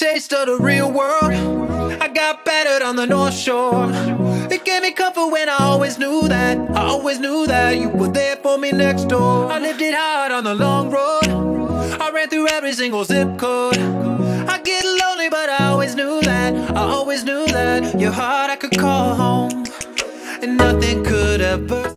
taste of the real world. I got battered on the North Shore. It gave me comfort when I always knew that. I always knew that you were there for me next door. I lived it hard on the long road. I ran through every single zip code. I get lonely, but I always knew that. I always knew that your heart I could call home, and nothing could ever.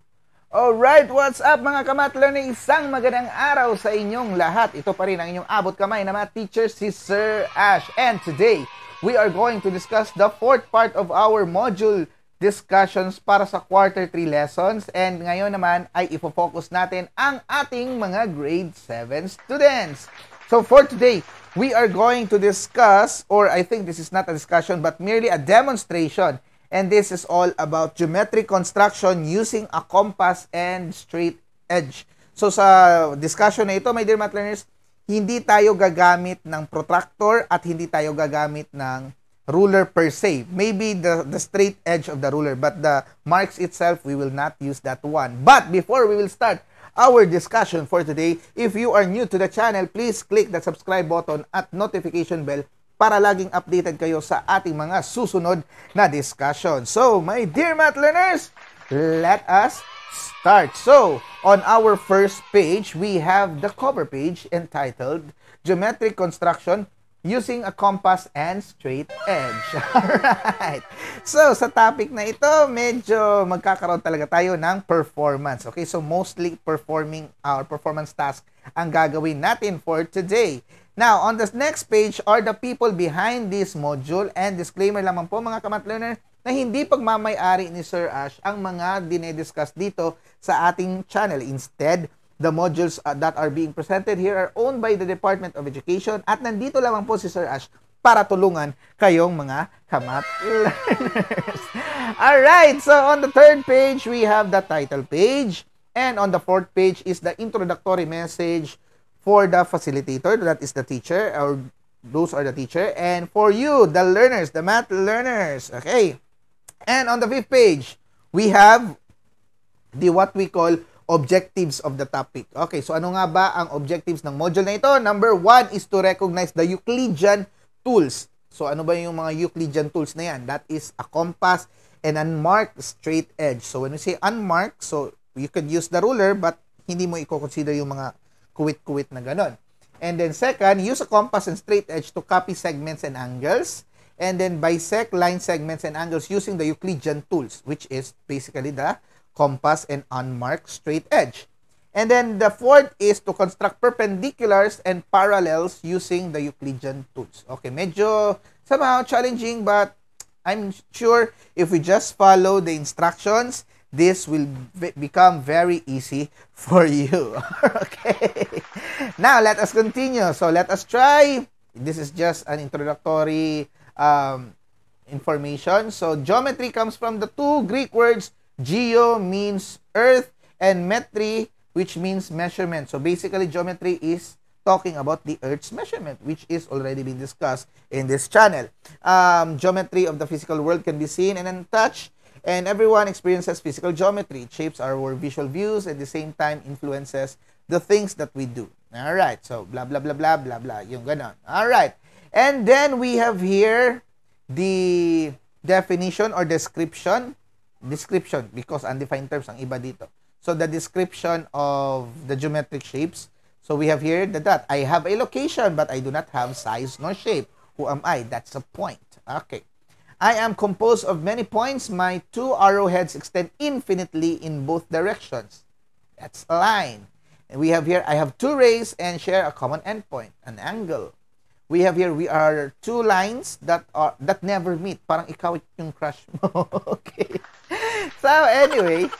Alright, what's up mga kamat learner? Isang magandang araw sa inyong lahat. Ito pa rin ang inyong abot kamay na mga teacher, si Sir Ash. And today, we are going to discuss the fourth part of our module discussions para sa quarter 3 lessons. And ngayon naman ay ifo-focus natin ang ating mga grade 7 students. So for today, we are going to discuss, or I think this is not a discussion but merely a demonstration. And this is all about geometric construction using a compass and straight edge. So sa discussion na ito, my dear math learners, hindi tayo gagamit ng protractor at hindi tayo gagamit ng ruler per se. Maybe the straight edge of the ruler, but the marks itself, we will not use that one. But before we will start our discussion for today, if you are new to the channel, please click the subscribe button at notification bell para laging updated kayo sa ating mga susunod na discussion. So, my dear math learners, let us start. So, on our first page, we have the cover page entitled Geometric Construction Using a Compass and Straight Edge. Alright. So, sa topic na ito, medyo magkakaroon talaga tayo ng performance. Okay, so mostly performing our performance task ang gagawin natin for today. Now, on the next page are the people behind this module, and disclaimer lamang po mga kamat learner na hindi pagmamay-ari ni Sir Ash ang mga dinediscuss dito sa ating channel. Instead, the modules that are being presented here are owned by the Department of Education, at nandito lamang po si Sir Ash para tulungan kayong mga kamat learners. Alright, so on the third page, we have the title page, and on the fourth page is the introductory message for the facilitator, that is the teacher, or those are the teacher, and for you, the learners, the math learners, okay? And on the fifth page, we have the what we call objectives of the topic. Okay, so ano nga ba ang objectives ng module na ito? Number 1 is to recognize the Euclidean tools. So ano ba yung mga Euclidean tools na yan? That is a compass and unmarked straight edge. So when we say unmarked, so you could use the ruler, but hindi mo i-consider yung mga kuwit-kuwit na ganon. And then second, use a compass and straight edge to copy segments and angles. And then bisect line segments and angles using the Euclidean tools, which is basically the compass and unmarked straight edge. And then the fourth is to construct perpendiculars and parallels using the Euclidean tools. Okay, medyo somehow challenging, but I'm sure if we just follow the instructions, this will become very easy for you. Okay. Now, let us continue. So, let us try. This is just an introductory information. So, geometry comes from the two Greek words. Geo means earth and metri, which means measurement. So, basically, geometry is talking about the earth's measurement, which is already been discussed in this channel. Geometry of the physical world can be seen and untouched. And everyone experiences physical geometry. It shapes our visual views and at the same time influences the things that we do. Alright, so blah, blah, blah, blah, blah, blah. Yung ganon. Alright. And then we have here the definition or description. Description, because undefined terms ang iba dito. So the description of the geometric shapes. So we have here the dot. I have a location, but I do not have size nor shape. Who am I? That's a point. Okay. I am composed of many points. My two arrowheads extend infinitely in both directions. That's a line. And we have here, I have two rays and share a common endpoint, an angle. We have here, we are two lines that never meet. Parang ikaw yung crush mo. Okay. So anyway,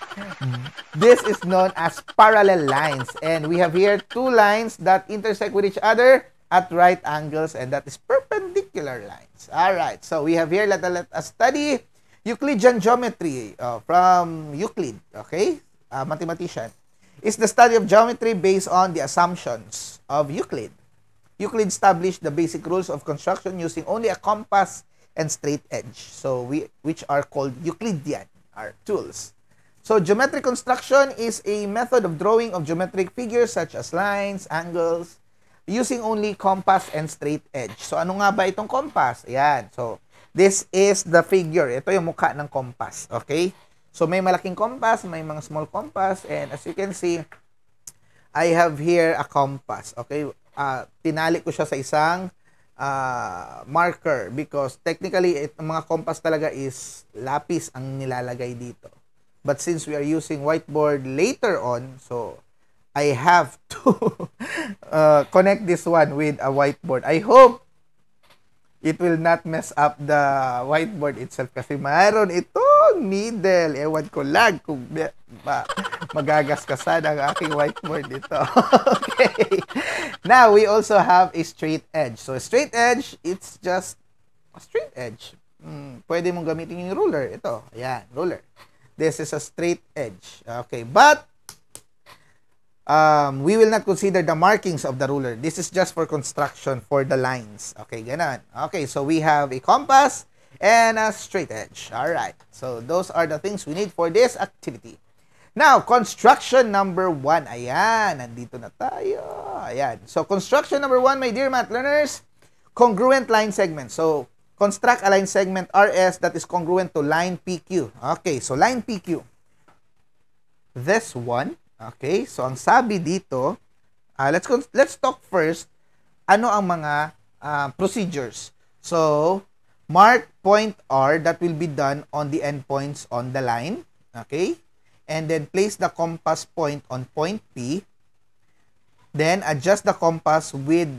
this is known as parallel lines. And we have here two lines that intersect with each other at right angles, and that is perpendicular lines. Alright, so we have here, let us study Euclidean geometry from Euclid, okay? Mathematician. It's the study of geometry based on the assumptions of Euclid. Euclid established the basic rules of construction using only a compass and straight edge, so which are called Euclidean tools. So geometric construction is a method of drawing of geometric figures such as lines, angles, using only compass and straight edge. So, ano nga ba itong compass? Ayan. So, this is the figure. Ito yung mukha ng compass. Okay? So, may malaking compass, may mga small compass, and as you can see, I have here a compass. Okay? Tinali ko siya sa isang marker because technically, mga compass talaga is lapis ang nilalagay dito. But since we are using whiteboard later on, so I have to connect this one with a whiteboard. I hope it will not mess up the whiteboard itself kasi mayroon itong needle. Ewan ko lang kung magagasgasan ang aking whiteboard dito. Okay. Now, we also have a straight edge. So, a straight edge, it's just a straight edge. Pwede mong gamitin yung ruler. Ito. Ayan, ruler. This is a straight edge. Okay, but we will not consider the markings of the ruler. This is just for construction for the lines. Okay, ganon. Okay, so we have a compass and a straight edge. All right. So those are the things we need for this activity. Now, construction number 1. Ayan, nandito na tayo. Ayan. So construction number 1, my dear math learners, congruent line segment. So construct a line segment RS that is congruent to line PQ. Okay, so line PQ. This one. Okay, so ang sabi dito, let's talk first, ano ang mga procedures. So, mark point R that will be done on the endpoints on the line. Okay, and then place the compass point on point P. Then, adjust the compass width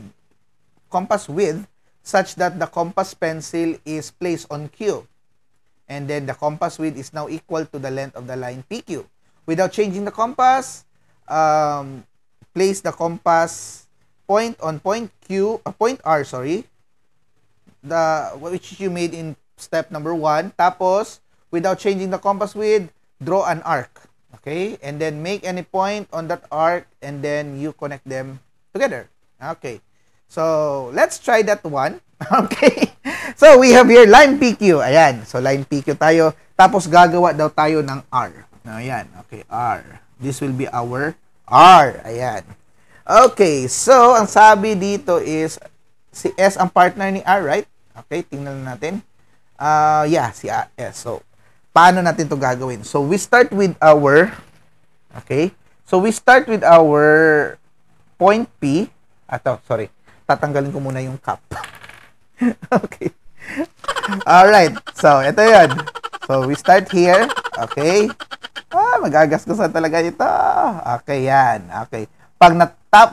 such that the compass pencil is placed on Q. And then the compass width is now equal to the length of the line PQ. Without changing the compass, place the compass point on point R, which you made in step number 1. Tapos, without changing the compass width, draw an arc. Okay? And then make any point on that arc and then you connect them together. Okay. So, let's try that one. Okay. So, we have here line PQ. Ayan. So, line PQ tayo. Tapos, gagawa daw tayo ng R. Ayan. Okay. R. This will be our R. Ayan. Okay. So, ang sabi dito is, si S ang partner ni R, right? Okay. Tingnan natin. Yeah, si S. So, paano natin to gagawin? So, we start with our, okay. So, we start with our point P. Sorry. Tatanggalin ko muna yung cap. Okay. Alright. So, ito yun. So, we start here. Okay. Magagasgasan talaga ito. Okay, yan. Okay. Pag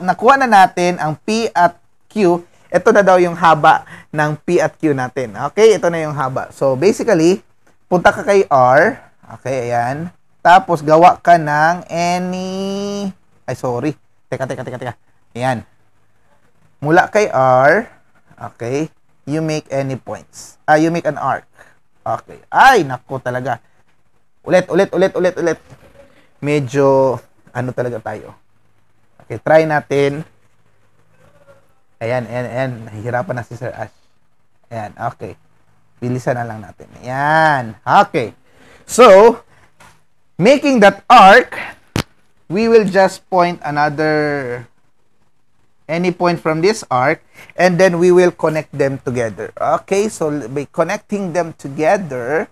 nakuha na natin ang P at Q, ito na daw yung haba ng P at Q natin. Okay, ito na yung haba. So, basically, punta ka kay R. Okay, ayan. Tapos, gawa ka ng any... Ay, sorry. Teka. Ayan. Mula kay R, okay, you make any points. You make an arc. Okay. Ay, nako talaga. Ulit. Medyo, ano talaga tayo. Okay, try natin. Ayan. Nahihirapan na si Sir Ash. Ayan, okay. Bilisan na lang natin. Ayan. Okay. So, making that arc, we will just point any point from this arc, and then we will connect them together. Okay, so by connecting them together,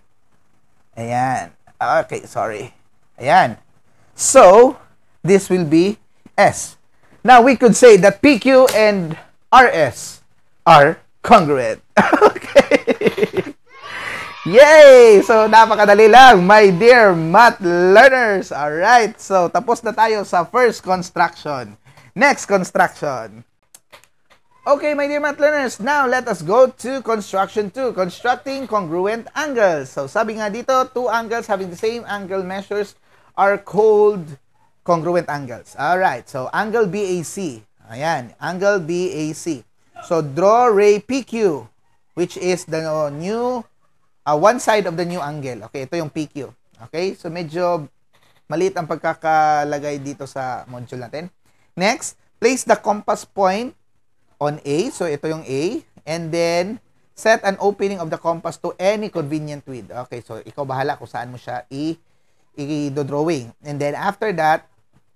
ayan. Okay, sorry. Ayan. So, this will be S. Now, we could say that PQ and RS are congruent. Okay. Yay! So, napakadali lang, my dear math learners. Alright, so tapos na tayo sa first construction. Next construction. Okay, my dear math learners, now let us go to construction 2, constructing congruent angles. So, sabi nga dito, two angles having the same angle measures are called congruent angles. Alright, so angle BAC. Ayan, angle BAC. So, draw ray PQ, which is the new, one side of the new angle. Okay, ito yung PQ. Okay, so medyo maliit ang pagkakalagay dito sa module natin. Next, place the compass point on A. So, ito yung A. And then, set an opening of the compass to any convenient width. Okay, so ikaw bahala kung saan mo siya i-drawing. And then, after that,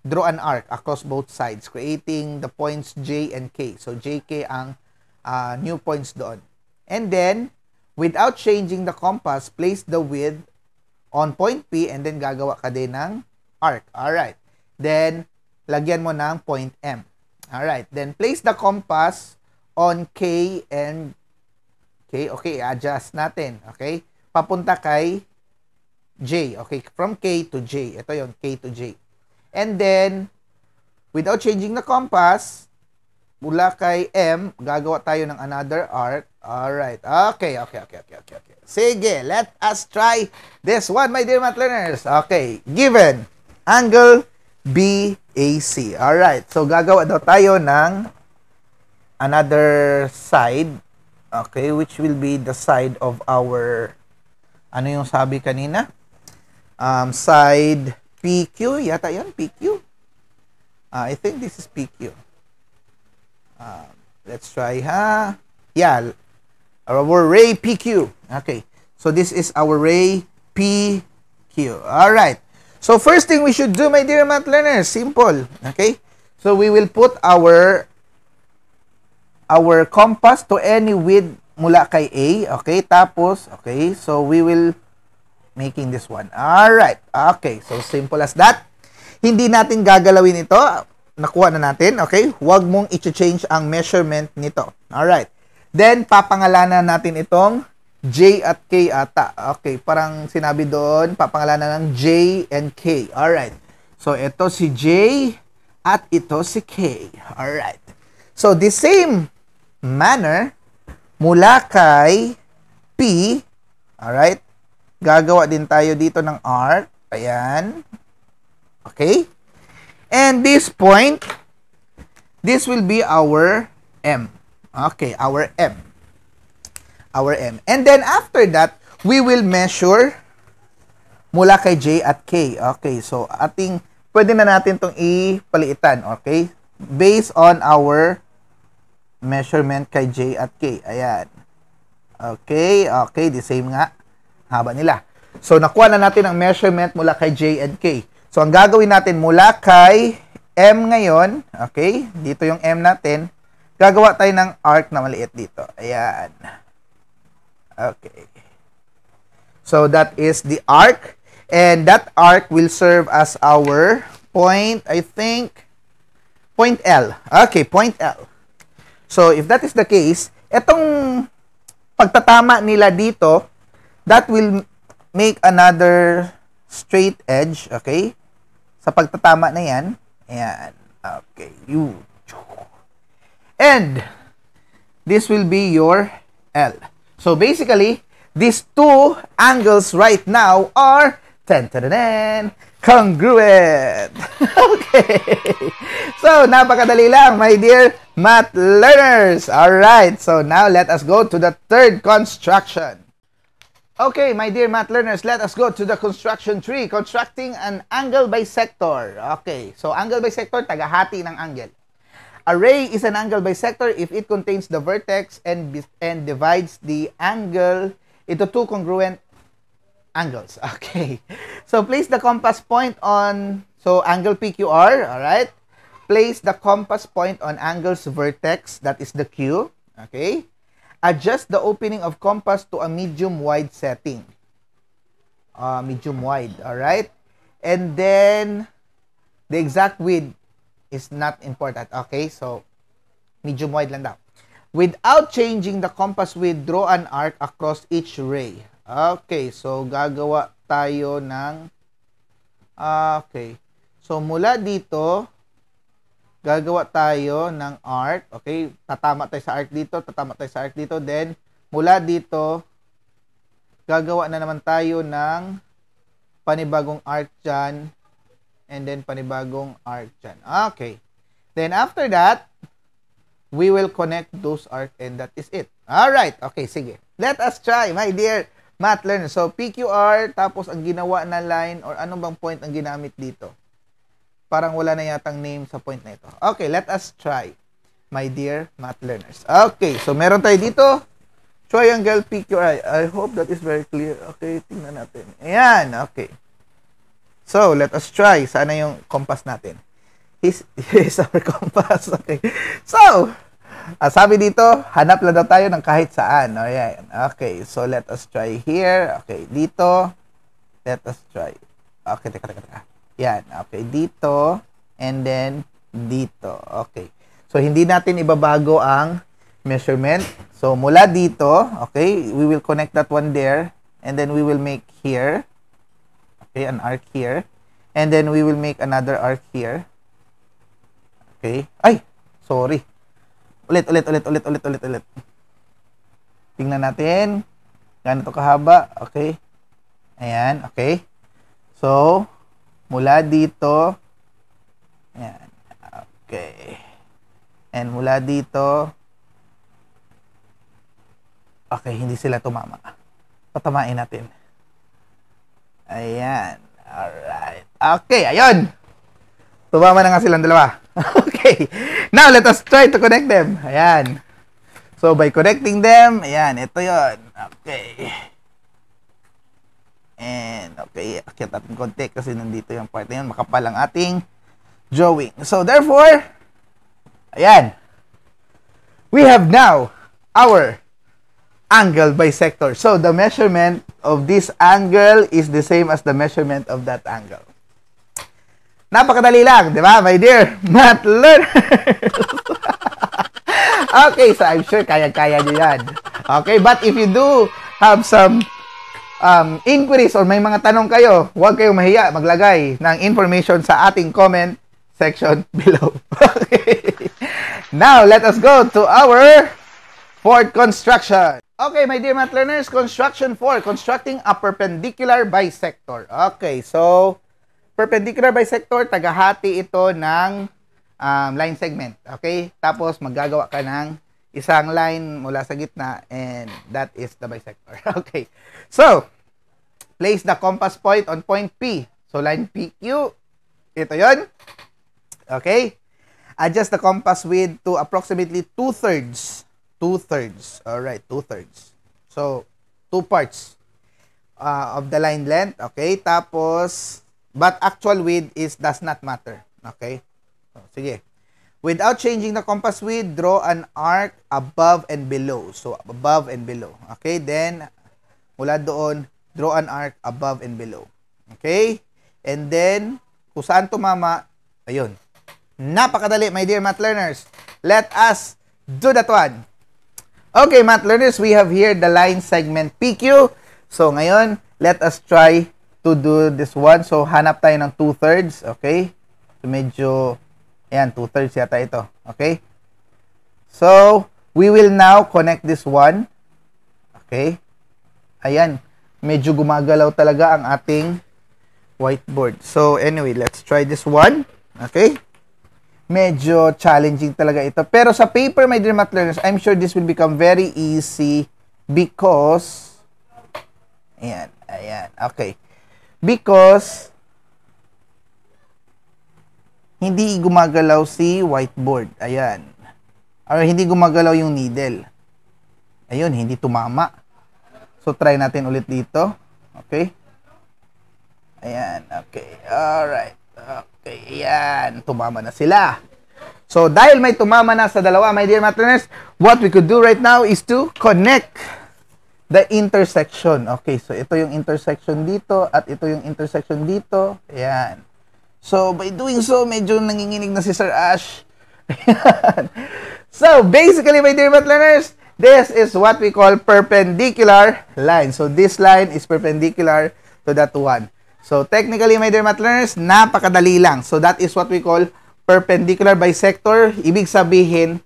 draw an arc across both sides, creating the points J and K. So, JK ang new points doon. And then, without changing the compass, place the width on point P and then gagawa ka din ng arc. Alright. Then, lagyan mo ng point M. Alright. Then, place the compass on K and K. Okay, adjust natin. Okay? Papunta kay J. Okay, from K to J. Ito yon, K to J. And then, without changing the compass, mula kay M, gagawa tayo ng another arc. Alright. Okay. Sige, let us try this one, my dear math learners. Okay, given angle BAC. Alright, so gagawa daw tayo ng another side. Okay, which will be the side of our, ano yung sabi kanina? Side PQ, yata yun, PQ. I think this is PQ. Let's try, ha? Yeah, our ray PQ. Okay, so this is our ray PQ. Alright, so first thing we should do, my dear math learners, simple. Okay, so we will put our compass to any width mula kay A. Okay, tapos, okay, so we will making this one. Alright. Okay. So, simple as that. Hindi natin gagalawin ito. Nakuha na natin. Okay. Huwag mong i-change ang measurement nito. Alright. Then, papangalanan natin itong J at K ata. Okay. Parang sinabi doon, papangalanan ng J and K. Alright. So, ito si J at ito si K. Alright. So, the same manner, mula kay P, alright, gagawa din tayo dito ng arc. Ayan. Okay? And this point, this will be our M. Okay, our M. Our M. And then after that, we will measure mula kay J at K. Okay, so pwede na natin itong ipaliitan. Okay? Based on our measurement kay J at K. Ayan. Okay, the same nga. Haba nila. So, nakuha na natin ang measurement mula kay J and K. So, ang gagawin natin mula kay M ngayon, okay, dito yung M natin, gagawa tayo ng arc na maliit dito. Ayan. Okay. So, that is the arc. And that arc will serve as our point, I think, point L. Okay, point L. So, if that is the case, etong pagtatama nila dito, that will make another straight edge, okay? Sa pagtatama na yan. Ayan. Okay. And, this will be your L. So, basically, these two angles right now are congruent. Okay. So, napakadali lang, my dear math learners. Alright. So, now let us go to the third construction. Okay, my dear math learners, let us go to the construction 3, constructing an angle bisector. Okay, so angle bisector, tagahati ng angle. A ray is an angle bisector if it contains the vertex and divides the angle into two congruent angles. Okay, so place the compass point on, so angle PQR, alright? Place the compass point on angle's vertex, that is the Q, okay? Adjust the opening of compass to a medium-wide setting. Medium-wide, alright? And then, the exact width is not important. Okay, so, medium-wide lang daw. Without changing the compass width, draw an arc across each ray. Okay, so, gagawa tayo ng, okay. So, mula dito, gagawa tayo ng arc. Okay, tatama tayo sa arc dito, tatama tayo sa arc dito. Then, mula dito, gagawa na naman tayo ng panibagong arc dyan. And then, panibagong arc dyan. Okay. Then, after that, we will connect those arc and that is it. Alright. Okay, sige. Let us try, my dear math learners. So, PQR, tapos ang ginawa na line or ano bang point ang ginamit dito? Parang wala na yatang name sa point na ito. Okay, let us try, my dear math learners. Okay, so meron tayo dito, triangle PQI. I hope that is very clear. Okay, tingnan natin. Ayan, okay. So, let us try. Sana yung compass natin. Here's our compass. Okay. So, sabi dito, hanap lang daw tayo ng kahit saan. O, yan. Okay. So, let us try here. Okay. Dito. Let us try. Okay. Teka. Yan. Okay. Dito. And then, dito. Okay. So, hindi natin ibabago ang measurement. So, mula dito, okay, we will connect that one there. And then, we will make here. Okay, an arc here. And then, we will make another arc here. Okay. Ay! Sorry. Ulit. Tingnan natin. Ganito kahaba. Okay. Ayan. Okay. So, mula dito. Ayan. Okay. And mula dito. Okay, hindi sila tumama. Patamain natin. Ayan. Alright. Okay, ayun. Tumama na nga silang dalawa. Okay. Now, let us try to connect them. Ayan. So, by connecting them, ayan, ito yon. Okay. And, okay, akit natin konti kasi nandito yung part na yun. Makapal ang ating drawing. So, therefore, ayan. We have now our angle bisector. So, the measurement of this angle is the same as the measurement of that angle. Napakadali lang, di ba, my dear math learners? Okay, so I'm sure kaya-kaya nyo yan. Okay, but if you do have some inquiries or may mga tanong kayo, huwag kayong mahiya maglagay ng information sa ating comment section below. Okay. Now, let us go to our fourth construction. Okay, my dear math learners, construction 4, constructing a perpendicular bisector. Okay, so, perpendicular bisector, tagahati ito ng line segment. Okay, tapos maggagawa ka ng isang line mula sa gitna and that is the bisector. Okay, so, place the compass point on point P. So, line PQ, ito yon. Okay, adjust the compass width to approximately 2/3. 2/3. Alright, 2/3. So, 2 parts of the line length. Okay, tapos, but actual width does not matter. Okay, so, sige. Without changing the compass width, draw an arc above and below. So, above and below. Okay, then, mula doon, draw an arc above and below. Okay, and then, kung saan tumama, ayun. Napakadali, my dear math learners. Let us do that one. Okay, math learners, we have here the line segment PQ. So, ngayon, let us try to do this one. So, hanap tayo ng 2/3. Okay? So, medyo, ayan, 2/3 yata ito. Okay? So, we will now connect this one. Okay? Ayan, medyo gumagalaw talaga ang ating whiteboard. So, anyway, let's try this one. Okay? Medyo challenging talaga ito. Pero sa paper, my dear math learners, I'm sure this will become very easy because, ayan, okay. Because, hindi gumagalaw si whiteboard. Ayan. Or hindi gumagalaw yung needle. Ayun, hindi tumama. So, try natin ulit dito. Okay. Ayan, okay. Alright. Okay, ayan. Tumama na sila. So, dahil may tumama na sa dalawa, my dear math learners, what we could do right now is to connect the intersection. Okay, so ito yung intersection dito at ito yung intersection dito. Ayan. So, by doing so, medyo nanginginig na si Sir Ash. Ayan. So, basically, my dear math learners, this is what we call perpendicular line. So, this line is perpendicular to that one. So, technically, my dear math learners, napakadali lang. So, that is what we call perpendicular bisector. Ibig sabihin,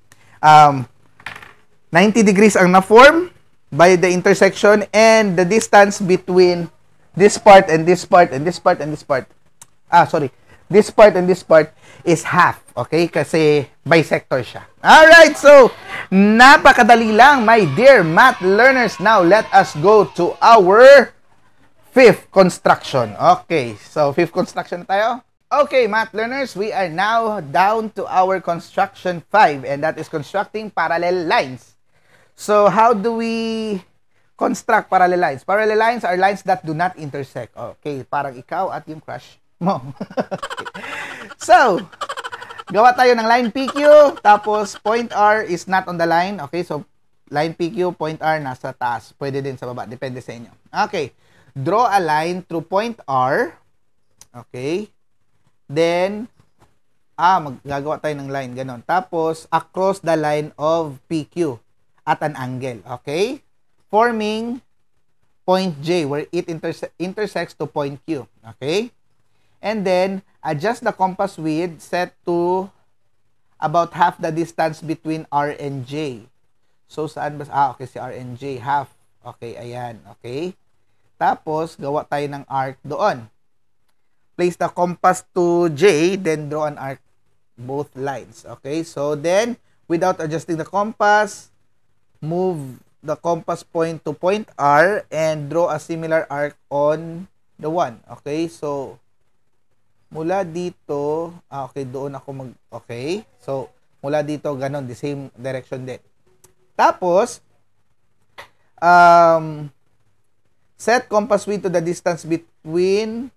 90 degrees ang na-form by the intersection and the distance between this part and this part and this part and this part. This part and this part is half. Okay? Kasi bisector siya. Alright, so, napakadali lang, my dear math learners. Now, let us go to our fifth construction. Okay, so fifth construction na tayo. Okay, math learners, we are now down to our construction 5 and that is constructing parallel lines. So, how do we construct parallel lines? Parallel lines are lines that do not intersect. Okay, parang ikaw at yung crush mo. Okay. So, gawa tayo ng line PQ, tapos point R is not on the line. Okay, so line PQ, point R nasa taas. Pwede din sa baba, depende sa inyo. Okay, draw a line through point R. Okay, then, maggagawa tayo ng line, ganon. Tapos, across the line of PQ at an angle. Okay, forming point J where it intersects to point Q. Okay, and then, adjust the compass width set to about half the distance between R and J. So, saan ba? Okay, si R and J, half. Okay, ayan. Okay. Tapos, gawa tayo ng arc doon. Place the compass to J, then draw an arc both lines. Okay, so then, without adjusting the compass, move the compass point to point R and draw a similar arc on the one. Okay, so, mula dito, okay, doon ako okay, so, mula dito, ganon, the same direction din. Tapos, set compass width to the distance between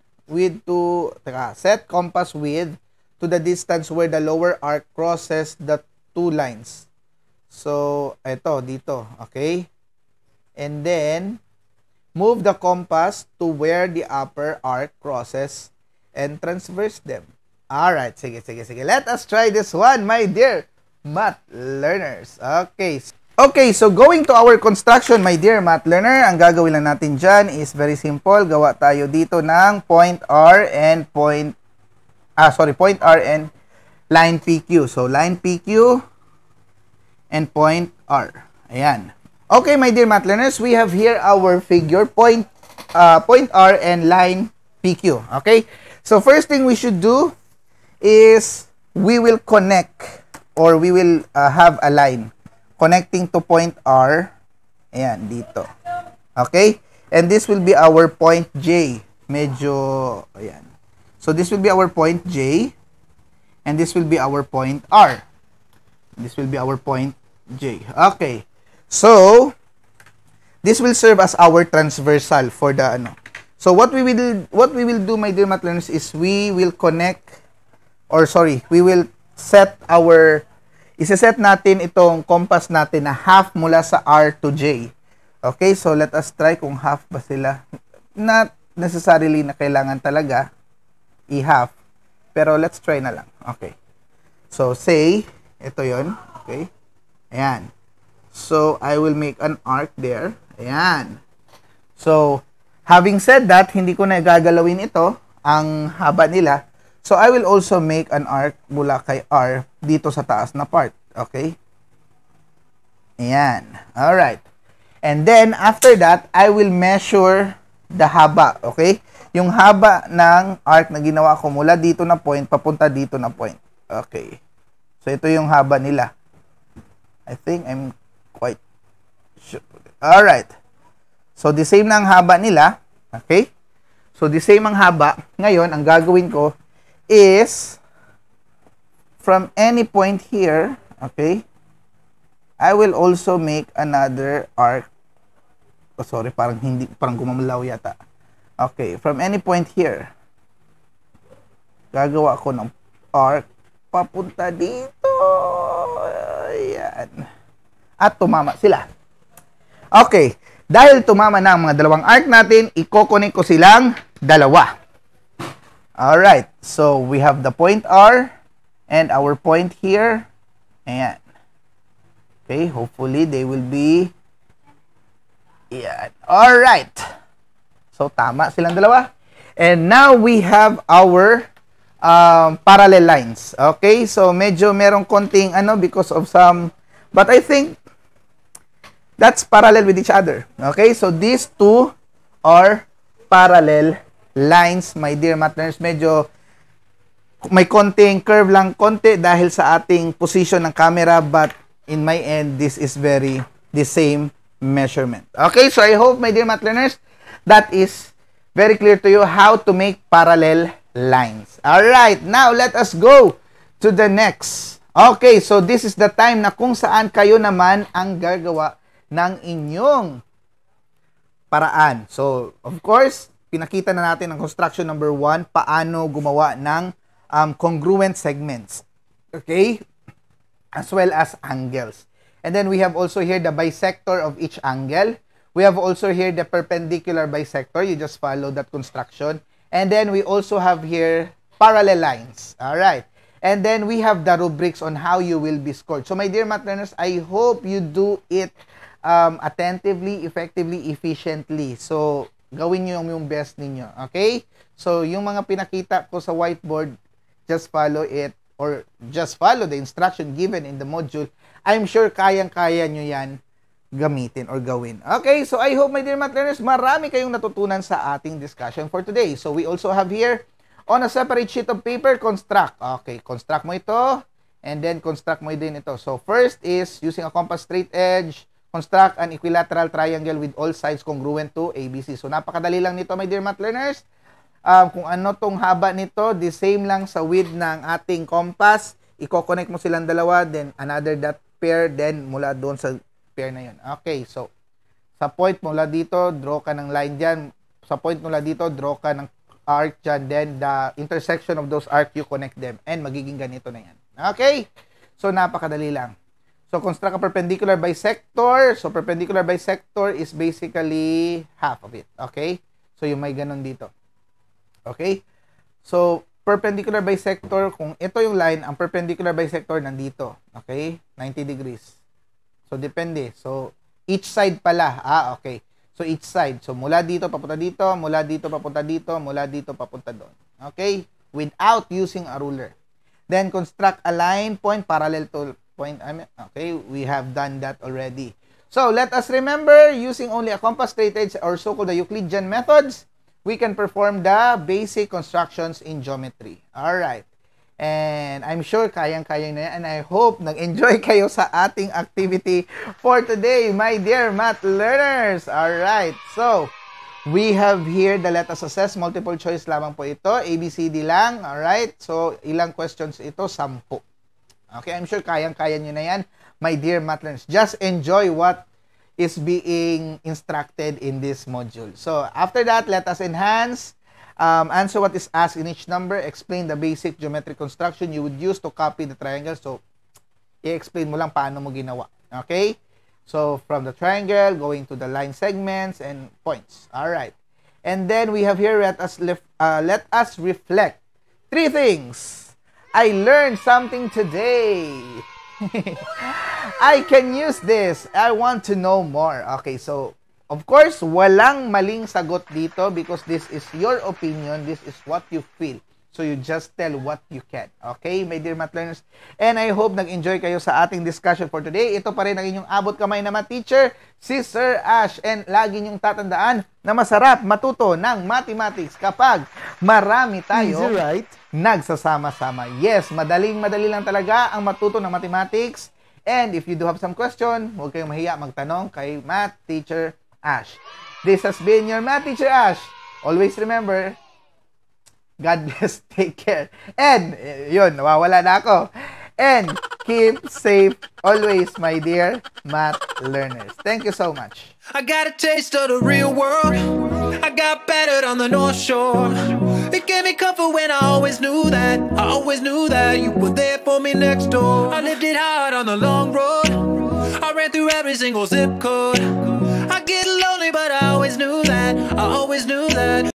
set compass width to the distance where the lower arc crosses the two lines. So, ito, dito, okay? And then, move the compass to where the upper arc crosses and transverse them. Alright, sige. Let us try this one, my dear math learners. Okay, so going to our construction, my dear math learner, ang gagawin lang natin dyan is very simple. Gawa tayo dito ng point R and point R and line PQ. So, line PQ and point R. Ayan. Okay, my dear math learners, we have here our figure, point R and line PQ. Okay? So, first thing we should do is we will connect or we will have a line connecting to point R. Ayan, dito. Okay? And this will be our point J. Medyo, ayan. So, this will be our point J. And this will be our point R. This will be our point J. Okay. So, this will serve as our transversal for the, So, what we will do, my dear math learners, is we will isa-set natin itong compass natin na half mula sa R to J. Okay, so let us try kung half ba sila. Not necessarily na kailangan talaga i-half, pero let's try na lang. Okay. So, say, ito yon. Okay. Ayan. So, I will make an arc there. Ayan. So, having said that, hindi ko na gagalawin ito, ang haba nila. So, I will also make an arc mula kay R dito sa taas na part. Okay? Ayan. Alright. And then, after that, I will measure the haba. Okay? Yung haba ng arc na ginawa ko mula dito na point, papunta dito na point. Okay. So, ito yung haba nila. I think I'm quite sure. Alright. So, the same na ang haba nila. Okay? So, the same ang haba. Ngayon, ang gagawin ko is from any point here, okay, I will also make another arc. Oh, sorry, parang gumamalaw yata. Okay, from any point here, gagawa ko ng arc papunta dito. Ayan. At tumama sila. Okay, dahil tumama na ang mga dalawang arc natin, i-connect ko silang dalawa. Alright, so we have the point R and our point here. Ayan. Okay, hopefully they will be. Ayan. Alright. So, tama silang dalawa. And now we have our parallel lines. Okay, so medyo merong konting because of some, but I think that's parallel with each other. Okay, so these two are parallel lines, my dear math learners. Medyo may konting curve lang konti dahil sa ating position ng camera, but in my end, this is the same measurement. Okay, so I hope, my dear math learners, that is very clear to you how to make parallel lines. Alright, now let us go to the next. Okay, so this is the time na kung saan kayo naman ang gagawa ng inyong paraan. So, of course, pinakita na natin ang construction number 1, paano gumawa ng congruent segments. Okay? As well as angles. And then we have also here the bisector of each angle. We have also here the perpendicular bisector. You just follow that construction. And then we also have here parallel lines. All right. And then we have the rubrics on how you will be scored. So my dear math learners, I hope you do it attentively, effectively, efficiently. So gawin nyo yung best ninyo. Okay? So yung mga pinakita ko sa whiteboard, just follow it or just follow the instruction given in the module. I'm sure kayang-kaya nyo yan gamitin or gawin. Okay, so I hope my dear math learners, marami kayong natutunan sa ating discussion for today. So we also have here, on a separate sheet of paper, construct. Okay, construct mo ito, and then construct mo din ito. So first is, using a compass straight edge, construct an equilateral triangle with all sides congruent to ABC. So napakadali lang nito, my dear math learners. Kung ano tong haba nito, the same lang sa width ng ating compass. Iko-connect mo silang dalawa, then another dot pair, then mula doon sa pair na yun. Okay, so sa point mula dito, draw ka ng line dyan. Sa point mula dito, draw ka ng arc dyan. Then the intersection of those arc, you connect them. And magiging ganito na yan. Okay? So napakadali lang. So construct a perpendicular bisector. So perpendicular bisector is basically half of it. Okay? So yung may ganun dito. Okay? So perpendicular bisector, kung ito yung line, ang perpendicular bisector nandito. Okay? 90 degrees. So, depende. So, each side pala. Okay. So, each side. So, mula dito, papunta dito, mula dito, papunta dito, mula dito, papunta doon. Okay? Without using a ruler. Then, construct a line, point parallel to point. Okay? We have done that already. So, let us remember, using only a compass straight edge or so-called the Euclidean methods, we can perform the basic constructions in geometry. Alright. And I'm sure kayang-kaya na yan. And I hope nag-enjoy kayo sa ating activity for today, my dear math learners. Alright, so we have here the let us assess. Multiple choice lamang po ito. ABCD lang. Alright, so ilang questions ito? 10. Okay, I'm sure kayang-kaya nyo na yan, my dear math learners. Just enjoy what is being instructed in this module. So after that, let us enhance. Answer what is asked in each number. Explain the basic geometric construction you would use to copy the triangle. So, i-explain mo lang paano mo ginawa. Okay? So, from the triangle, going to the line segments and points. Alright. And then, we have here, let us reflect. 3 things. I learned something today. I can use this. I want to know more. Okay, so, of course, walang maling sagot dito because this is your opinion. This is what you feel. So, you just tell what you can. Okay, my dear math learners? And I hope nag-enjoy kayo sa ating discussion for today. Ito pa rin ang inyong abot kamay na math teacher, si Sir Ash. And lagi niyong tatandaan na masarap matuto ng mathematics kapag marami tayo nagsasama-sama. Yes, madali lang talaga ang matuto ng mathematics. And if you do have some question, huwag kayong mahiya magtanong kay math teacher Ash. This has been your math teacher Ash. Always remember, God bless, take care. And, yun, nawawala na ako. And, keep safe always, my dear math learners. Thank you so much. I got a taste of the real world. I got battered on the North Shore. It gave me comfort when I always knew that. I always knew that you were there for me next door. I lived it hard on the long road. I ran through every single zip code. I get lonely, but I always knew that. I always knew that.